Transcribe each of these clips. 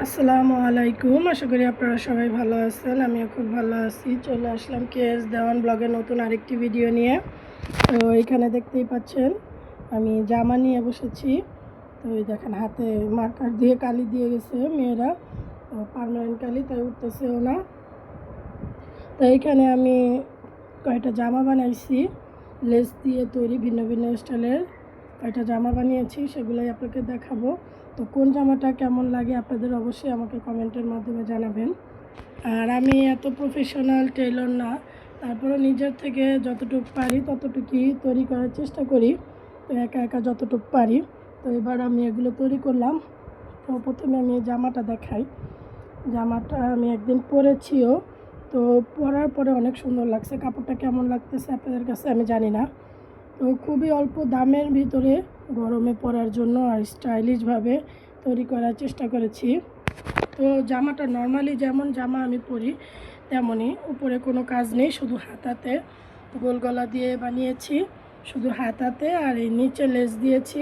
আসসালামু আলাইকুম। আশা করি আপনারা সবাই ভালো আছেন। আমিও খুব ভালো আছি। চলে আসলাম কেএস দেওয়ান ব্লগে নতুন আরেকটি ভিডিও নিয়ে। তো এখানে দেখতেই পাচ্ছেন আমি জামা নিয়ে বসেছি। তো এই দেখেন হাতে মার্কার দিয়ে কালি দিয়ে গেছে মেয়েরা, তো পার্মানেন্ট কালি, তাই উঠতেছেও না। তো এখানে আমি কয়টা জামা বানাইছি লেস দিয়ে তৈরি, ভিন্ন ভিন্ন স্টাইলের কয়টা জামা বানিয়েছি, সেগুলোই আপনাকে দেখাবো। তো কোন জামাটা কেমন লাগে আপনাদের অবশ্যই আমাকে কমেন্টের মাধ্যমে জানাবেন। আর আমি এত প্রফেশনাল টেইলর না, তারপরেও নিজের থেকে যতটুকু পারি ততটুকুই তৈরি করার চেষ্টা করি। তো একা একা যতটুকু পারি। তো এবার আমি এগুলো তৈরি করলাম। তো প্রথমে আমি এই জামাটা দেখাই। জামাটা আমি একদিন পরেছিও, তো পরার পরে অনেক সুন্দর লাগছে। কাপড়টা কেমন লাগতেছে আপনাদের কাছে আমি জানি না। তো খুবই অল্প দামের ভিতরে গরমে পরার জন্য আর স্টাইলিশভাবে তৈরি করার চেষ্টা করেছি। তো জামাটা নর্মালি যেমন জামা আমি পরি তেমনই, উপরে কোনো কাজ নেই, শুধু হাতাতে গোল গলা দিয়ে বানিয়েছি, শুধু হাতাতে, আর এই নিচে লেস দিয়েছি।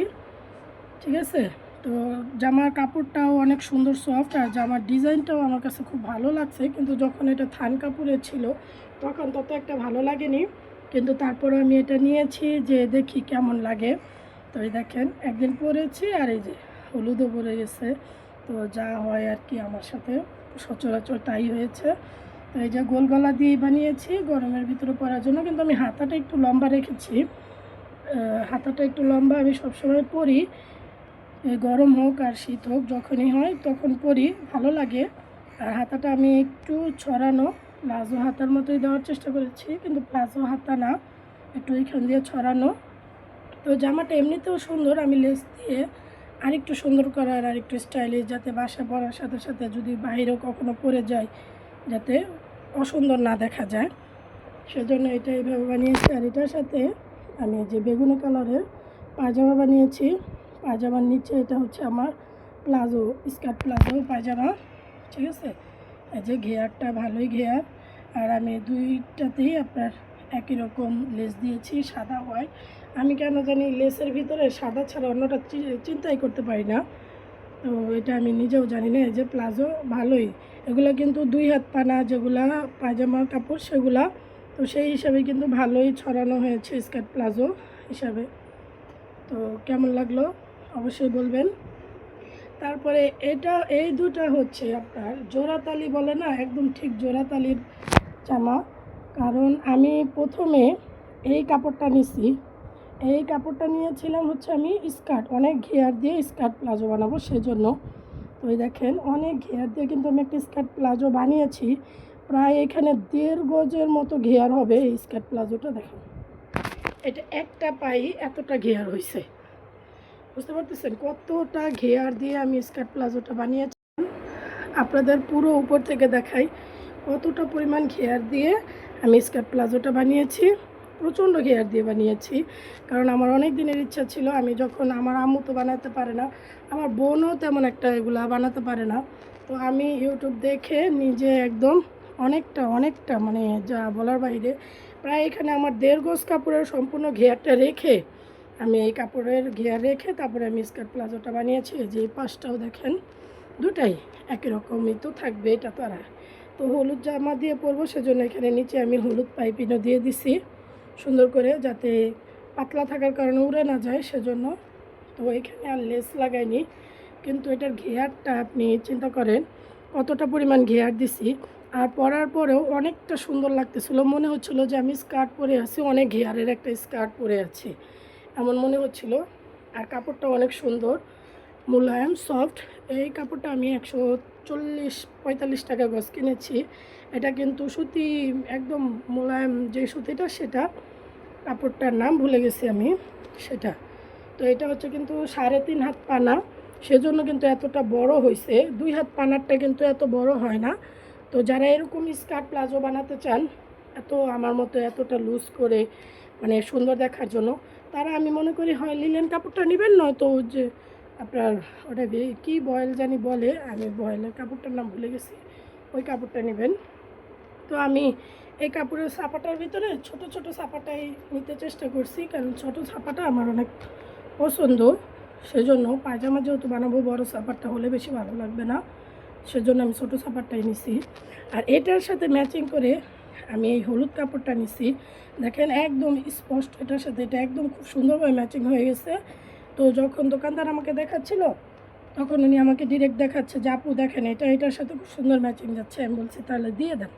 ঠিক আছে। তো জামার কাপড়টাও অনেক সুন্দর সফট, আর জামার ডিজাইনটাও আমার কাছে খুব ভালো লাগছে। কিন্তু যখন এটা থান কাপড়ের ছিল তখন তত একটা ভালো লাগেনি, কিন্তু তারপরে আমি এটা নিয়েছি যে দেখি কেমন লাগে। তো এই দেখেন একদিন পরেছি আর এই যে হলুদও পরে গেছে। তো যা হয় আর কি, আমার সাথে সচরাচর তাই হয়েছে। তো এই যে গোল গলা দিয়ে বানিয়েছি গরমের ভিতরে পরার জন্য, কিন্তু আমি হাতাটা একটু লম্বা রেখেছি। হাতাটা একটু লম্বা আমি সবসময় পরি, গরম হোক আর শীত হোক যখনই হয় তখন পরি, ভালো লাগে। আর হাতাটা আমি একটু ছড়ানো প্লাজো হাতার মতোই দেওয়ার চেষ্টা করেছি, কিন্তু প্লাজো হাতা না, একটু এইখান দিয়ে ছড়ানো। তো জামাটা এমনিতেও সুন্দর, আমি লেস দিয়ে আরেকটু সুন্দর করার, আরেকটু স্টাইলিশ, যাতে বাসায় পরার সাথে সাথে যদি বাইরেও কখনো পরে যায় যাতে অসুন্দর না দেখা যায়, সেজন্য এটা এইভাবে বানিয়েছি। আর এটার সাথে আমি যে বেগুনি কালারের পায়জামা বানিয়েছি। পায়জামার নিচে এটা হচ্ছে আমার প্লাজো, স্কার্ট প্লাজো পায়জামা। ঠিক আছে। এই যে ঘেয়ারটা ভালোই ঘেয়ার, আর আমি দুইটাতেই আপনার একই রকম লেস দিয়েছি, সাদা হয়। আমি কেন জানি লেসের ভিতরে সাদা ছাড়া অন্যটা চিন্তাই করতে পারি না। তো এটা আমি নিজেও জানি না। এই যে প্লাজো ভালোই, এগুলো কিন্তু 2 হাত পানা যেগুলা পায়জামার কাপড় সেগুলা, তো সেই হিসাবে কিন্তু ভালোই ছড়ানো হয়েছে স্কার্ট প্লাজো হিসাবে। তো কেমন লাগলো অবশ্যই বলবেন। তারপরে এই দুটা হচ্ছে আপনার জোড়াতালি বলে না, একদম ঠিক জোড়াতালির জামা। কারণ আমি প্রথমে এই কাপড়টা নিছি, এই কাপড়টা নিয়েছিলাম হচ্ছে আমি স্কার্ট অনেক ঘেয়ার দিয়ে স্কার্ট প্লাজো বানাবো সেজন্য। তো এই দেখেন অনেক ঘেয়ার দিয়ে কিন্তু আমি একটা স্কার্ট প্লাজো বানিয়েছি, প্রায় এখানে 1.5 গজের মতো ঘেয়ার হবে এই স্কার্ট প্লাজোটা। দেখেন এটা একটা পাই এতটা ঘেয়ার হয়েছে, বুঝতে পারতেছেন কতটা ঘেয়ার দিয়ে আমি স্কার্ট প্লাজোটা বানিয়েছি। আপনাদের পুরো উপর থেকে দেখাই কতটা পরিমাণ ঘেয়ার দিয়ে আমি স্কার্ট প্লাজোটা বানিয়েছি। প্রচণ্ড ঘেয়ার দিয়ে বানিয়েছি, কারণ আমার অনেক দিনের ইচ্ছা ছিল। আমি যখন, আমার আম্মু তো বানাতে পারে না, আমার বোনও তেমন একটা এগুলা বানাতে পারে না, তো আমি ইউটিউব দেখে নিজে একদম অনেকটা মানে যা বলার বাইরে, প্রায় এখানে আমার 1.5 গজ কাপড়ের সম্পূর্ণ ঘেয়ারটা রেখে, আমি এই কাপড়ের ঘেয়ার রেখে তারপরে আমি স্কার্ট প্লাজোটা বানিয়েছি। যে পাশটাও দেখেন দুটাই একই রকমই তো থাকবে, এটা তো। আর তো হলুদ জামা দিয়ে পরবো সেজন্য এখানে নিচে আমি হলুদ পাইপিনও দিয়ে দিছি সুন্দর করে, যাতে পাতলা থাকার কারণে উড়ে না যায় সেজন্য। তো এখানে আর লেস লাগাইনি, কিন্তু এটার ঘেয়ারটা আপনি চিন্তা করেন কতটা পরিমাণ ঘেয়ার দিছি। আর পরার পরেও অনেকটা সুন্দর লাগতেছিল, মনে হচ্ছিল যে আমি স্কার্ট পরে আছি, অনেক ঘেয়ারের একটা স্কার্ট পরে আছি এমন মনে হচ্ছিল। আর কাপড়টা অনেক সুন্দর, মোলায়েম সফট। এই কাপড়টা আমি 140-45 টাকা গজ কিনেছি। এটা কিন্তু সুতি, একদম মোলায়েম যে সুতিটা সেটা, কাপড়টার নাম ভুলে গেছি আমি সেটা। তো এটা হচ্ছে কিন্তু 3.5 হাত পানা, সেজন্য কিন্তু এতটা বড় হয়েছে। 2 হাত পানারটা কিন্তু এত বড় হয় না। তো যারা এরকম স্কার্ট প্লাজো বানাতে চান এত আমার মতো এতটা লুজ করে, মানে সুন্দর দেখার জন্য, তারা আমি মনে করি হয় লিলেন কাপড়টা নেবেন, নয়তো যে আপনার ওটা কি বয়েল জানি বলে, আমি বয়েলের কাপড়টার নাম ভুলে গেছি, ওই কাপড়টা নেবেন। তো আমি এই কাপড়ের ছাপাটার ভিতরে ছোট ছোট ছাপাটাই নিতে চেষ্টা করছি, কারণ ছোট ছাপাটা আমার অনেক পছন্দ। সেজন্য পায়জামা যেহেতু বানাবো, বড় ছাপাটা হলে বেশি ভালো লাগবে না, সেজন্য আমি ছোটো ছাপারটাই নিছি। আর এটার সাথে ম্যাচিং করে আমি এই হলুদ কাপড়টা নিছি। দেখেন একদম স্পষ্ট, এটার সাথে এটা একদম খুব সুন্দরভাবে ম্যাচিং হয়ে গেছে। তো যখন দোকানদার আমাকে দেখাচ্ছিল তখন উনি আমাকে ডিরেক্ট দেখাচ্ছে যে আপু দেখেন এটা এটার সাথে খুব সুন্দর ম্যাচিং যাচ্ছে। আমি বলছি তাহলে দিয়ে দেন।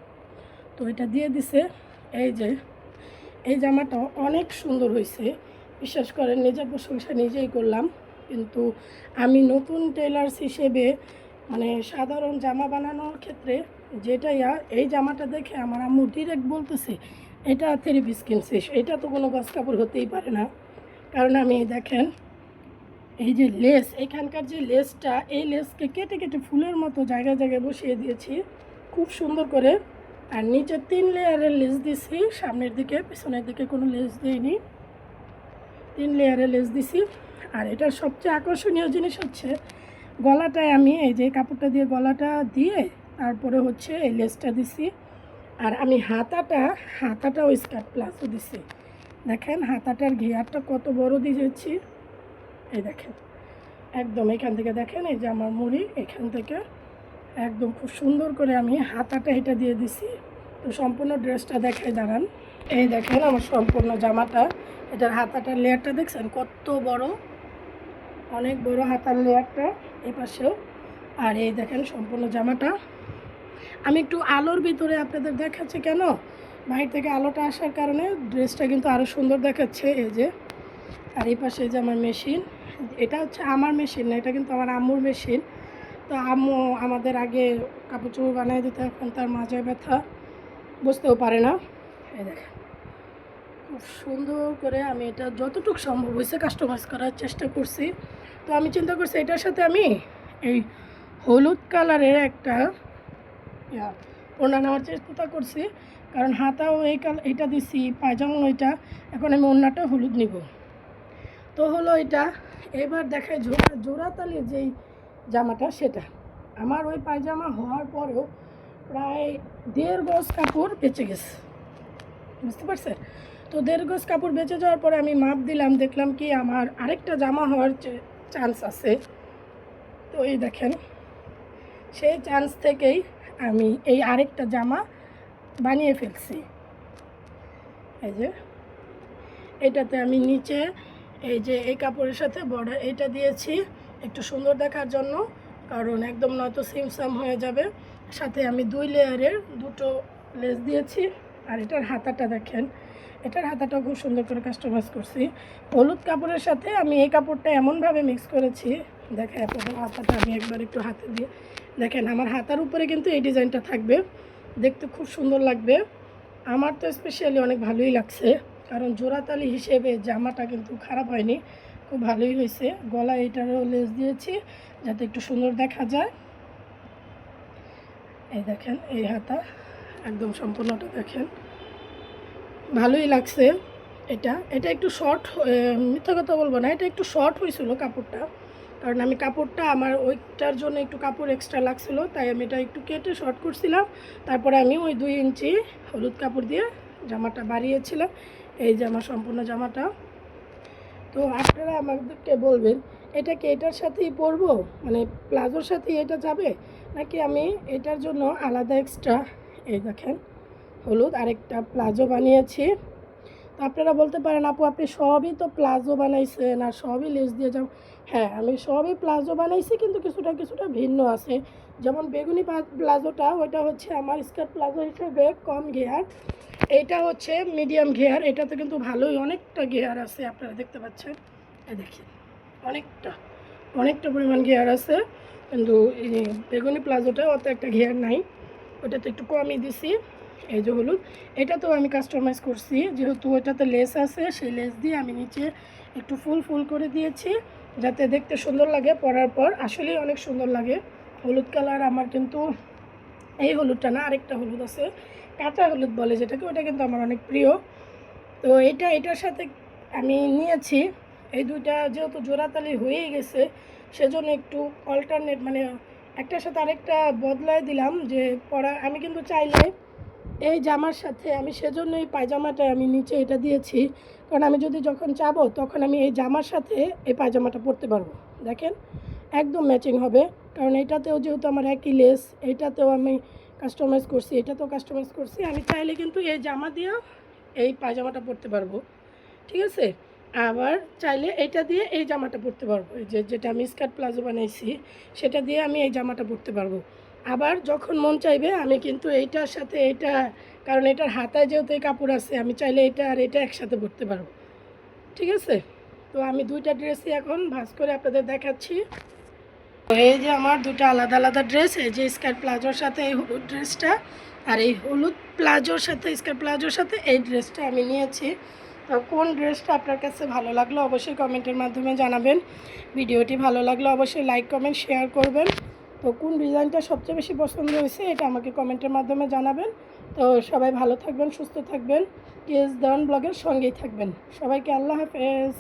তো এটা দিয়ে দিছে। এই যে এই জামাটা অনেক সুন্দর হয়েছে, বিশ্বাস করেন নিজের প্রশংসা নিজেই করলাম। কিন্তু আমি নতুন টেলার্স হিসেবে মানে সাধারণ জামা বানানোর ক্ষেত্রে এই জামাটা দেখে আমার আম্মু ডিরেক্ট বলতেছে এটা 3 পিস কিনছিস, এটা তো কোনো গস কাপড় হতেই পারে না। কারণ আমি দেখেন এই যে লেস, এখানকার যে লেসটা, এই লেসকে কেটে কেটে ফুলের মতো জায়গায় জায়গায় বসিয়ে দিয়েছি খুব সুন্দর করে। আর নিচে 3 লেয়ারের লেস দিছি, সামনের দিকে পেছনের দিকে কোনো লেস দিইনি, 3 লেয়ারের লেস দিছি। আর এটার সবচেয়ে আকর্ষণীয় জিনিস হচ্ছে গলাটায় আমি এই যে কাপড়টা দিয়ে গলাটা দিয়ে তারপরে হচ্ছে এই লেসটা দিছি। আর আমি হাতাটাও স্কার্ট প্লাসও দিছি। দেখেন হাতাটার ঘেয়ারটা কত বড় দিয়েছি, এই দেখেন একদম এখান থেকে দেখেন এই যে আমার মুড়ি এখান থেকে একদম খুব সুন্দর করে আমি হাতাটা এটা দিয়ে দিছি। তো সম্পূর্ণ ড্রেসটা দেখাই দাঁড়ান। এই দেখেন আমার সম্পূর্ণ জামাটা, এটার হাতাটার লেয়ারটা দেখছেন কত বড়, অনেক বড় হাতার লেয়ারটা এই পাশেও। আর এই দেখেন সম্পূর্ণ জামাটা আমি একটু আলোর ভিতরে আপনাদের দেখাচ্ছি, কেন বাইরে থেকে আলোটা আসার কারণে ড্রেসটা কিন্তু আরও সুন্দর দেখাচ্ছে। এই যে আর এই পাশে যে আমার মেশিন, এটা হচ্ছে আমার মেশিন না, এটা কিন্তু আমার আম্মুর মেশিন। তো আম্মু আমাদের আগে কাপড় চোপড় বানিয়ে দিতে, এখন তার মাজায় ব্যথা, বুঝতেও পারে না। এই দেখেন খুব সুন্দর করে আমি এটা যতটুকু সম্ভব হয়েছে কাস্টমাইজ করার চেষ্টা করছি। তো আমি চিন্তা করছি এটার সাথে আমি এই হলুদ কালারের একটা ওড়না নেওয়ার চেষ্টা করছি, কারণ হাতাও এইটা দিছি, পায়জামাও এটা, এখন আমি ওড়নাটা হলুদ নিব। তো হলো এটা। এবার দেখায় জোড়াতালির যেই জামাটা, সেটা আমার ওই পায়জামা হওয়ার পরেও প্রায় 1.5 গজ কাপড় বেঁচে গেছে, বুঝতে পারছেন? তো 1.5 গজ কাপড় বেঁচে যাওয়ার পরে আমি মাপ দিলাম, দেখলাম কি আমার আরেকটা জামা হওয়ার চান্স আছে। তো এই দেখেন সেই চান্স থেকেই আমি এই আরেকটা জামা বানিয়ে ফেলছি। এই যে এটাতে আমি নিচে এই যে এই কাপড়ের সাথে বর্ডার এটা দিয়েছি একটু সুন্দর দেখার জন্য, কারণ একদম নয়তো সিমসাম হয়ে যাবে। সাথে আমি 2 লেয়ারের 2টো লেস দিয়েছি। আর এটার হাতাটা দেখেন, এটার হাতাটা খুব সুন্দর করে কাস্টমাইজ করছি। হলুদ কাপড়ের সাথে আমি এই কাপড়টা এমনভাবে মিক্স করেছি, দেখেন আপনাদের হাতাটা আমি একবার একটু হাতে দিয়ে দেখেন, আমার হাতার উপরে কিন্তু এই ডিজাইনটা থাকবে, দেখতে খুব সুন্দর লাগবে। আমার তো স্পেশালি অনেক ভালোই লাগছে, কারণ জোড়াতালি হিসেবে জামাটা কিন্তু খারাপ হয়নি, খুব ভালোই হয়েছে। গলা এটারও লেস দিয়েছি যাতে একটু সুন্দর দেখা যায়। এই দেখেন এই হাতা একদম সম্পূর্ণটা দেখেন ভালোই লাগছে। এটা একটু শর্ট, মিথ্যা কথা বলবো না, এটা একটু শর্ট হয়েছিল কাপড়টা, কারণ আমি কাপড়টা আমার ওইটার জন্য একটু কাপড় এক্সট্রা লাগছিলো, তাই আমি এটা একটু কেটে শর্ট করছিলাম। তারপরে আমি ওই 2 ইঞ্চি হলুদ কাপড় দিয়ে জামাটা বাড়িয়েছিলাম। এই যে আমার সম্পূর্ণ জামাটা। তো আপনারা আমাদেরকে বলবেন এটা কি এটার সাথেই পরবো, মানে প্লাজোর সাথেই এটা যাবে, নাকি আমি এটার জন্য আলাদা এক্সট্রা এই দেখেন হলুদ আরেকটা প্লাজো বানিয়েছি। তো আপনারা বলতে পারেন আপু আপনি সবই তো প্লাজো বানাইছেন আর সবই লেস দিয়ে যাও। হ্যাঁ আমি সবই প্লাজো বানাইছি, কিন্তু কিছুটা ভিন্ন আছে। যেমন বেগুনি প্লাজোটা ওইটা হচ্ছে আমার স্কার্ট প্লাজো হিসেবে কম ঘেয়ার, এইটা হচ্ছে মিডিয়াম ঘেয়ার। এটাতে কিন্তু ভালোই অনেকটা ঘেয়ার আছে, আপনারা দেখতে পাচ্ছেন, এই দেখেন অনেকটা পরিমাণ ঘেয়ার আছে। কিন্তু এই বেগুনি প্লাজোটা অত একটা ঘেয়ার নাই, ওটাতে একটু কমই দিছি। এই যে হলুদ, এটাতেও আমি কাস্টমাইজ করছি, যেহেতু ওইটাতে লেস আছে, সেই লেস দিয়ে আমি নিচে একটু ফুল করে দিয়েছি যাতে দেখতে সুন্দর লাগে, পরার পর আসলেই অনেক সুন্দর লাগে। হলুদ কালার আমার কিন্তু এই হলুদটা না, আরেকটা হলুদ আছে কাঁচা হলুদ বলে যেটাকে, ওটা কিন্তু আমার অনেক প্রিয়। তো এটার সাথে আমি নিয়েছি এই দুইটা, যেহেতু জোড়াতালি হয়েই গেছে সেজন্য একটু অল্টারনেট মানে একটার সাথে আরেকটা বদলায় দিলাম যে পরা। আমি কিন্তু চাইলে এই জামার সাথে আমি সেজন্য এই পায়জামাটা আমি নিচে এটা দিয়েছি, কারণ আমি যদি যখন চাবো তখন আমি এই জামার সাথে এই পায়জামাটা পরতে পারবো। দেখেন একদম ম্যাচিং হবে, কারণ এটাতেও যেহেতু আমার একই লেস, এইটাতেও আমি কাস্টমাইজ করছি, এটাতেও কাস্টমাইজ করছি। আমি চাইলে কিন্তু এই জামা দিয়েও এই পায়জামাটা পরতে পারবো, ঠিক আছে। আবার চাইলে এইটা দিয়ে এই জামাটা পরতে পারবো, এই যেটা আমি স্কার্ট প্লাজো বানাইছি সেটা দিয়ে আমি এই জামাটা পরতে পারবো। আবার যখন মন চাইবে আমি কিন্তু এইটার সাথে এইটা, কারণ এটার হাতায় যেহেতু এই কাপড় আছে, আমি চাইলে এটা আর এটা একসাথে পরতে পারবো, ঠিক আছে। তো আমি দুইটা ড্রেসই এখন ভাঁজ করে আপনাদের দেখাচ্ছি। তো এই যে আমার দুটো আলাদা আলাদা ড্রেস, এই যে স্কার্ট প্লাজোর সাথে এই হলুদ ড্রেসটা, আর এই হলুদ প্লাজোর সাথে স্কার্ট প্লাজোর সাথে এই ড্রেসটা আমি নিয়েছি। তো কোন ড্রেসটা আপনার কাছে ভালো লাগলো অবশ্যই কমেন্টের মাধ্যমে জানাবেন। ভিডিওটি ভালো লাগলে অবশ্যই লাইক কমেন্ট শেয়ার করবেন। তো কোন ডিজাইনটা সবচেয়ে বেশি পছন্দ হয়েছে এটা আমাকে কমেন্টের মাধ্যমে জানাবেন। তো সবাই ভালো থাকবেন, সুস্থ থাকবেন, কেএস দেওয়ান ব্লগের সঙ্গেই থাকবেন। সবাইকে আল্লাহ হাফেজ।